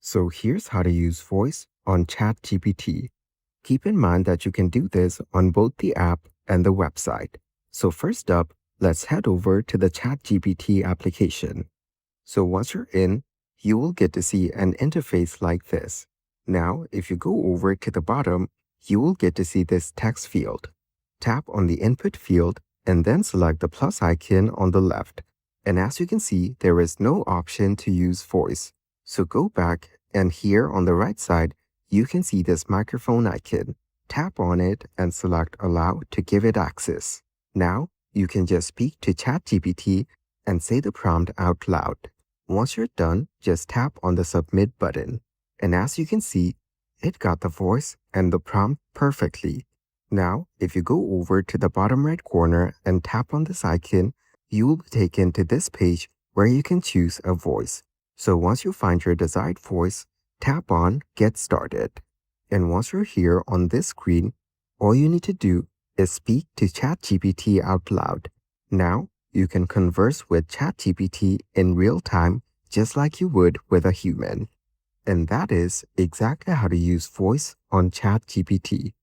So here's how to use voice on ChatGPT. Keep in mind that you can do this on both the app and the website. So first up, let's head over to the ChatGPT application. So once you're in, you will get to see an interface like this. Now, if you go over to the bottom, you will get to see this text field. Tap on the input field and then select the plus icon on the left. And as you can see, there is no option to use voice. So go back and here on the right side, you can see this microphone icon. Tap on it and select Allow to give it access. Now, you can just speak to ChatGPT and say the prompt out loud. Once you're done, just tap on the Submit button. And as you can see, it got the voice and the prompt perfectly. Now, if you go over to the bottom right corner and tap on this icon, you will be taken to this page where you can choose a voice. So once you find your desired voice, tap on Get Started. And once you're here on this screen, all you need to do is speak to ChatGPT out loud. Now, you can converse with ChatGPT in real time just like you would with a human. And that is exactly how to use voice on ChatGPT.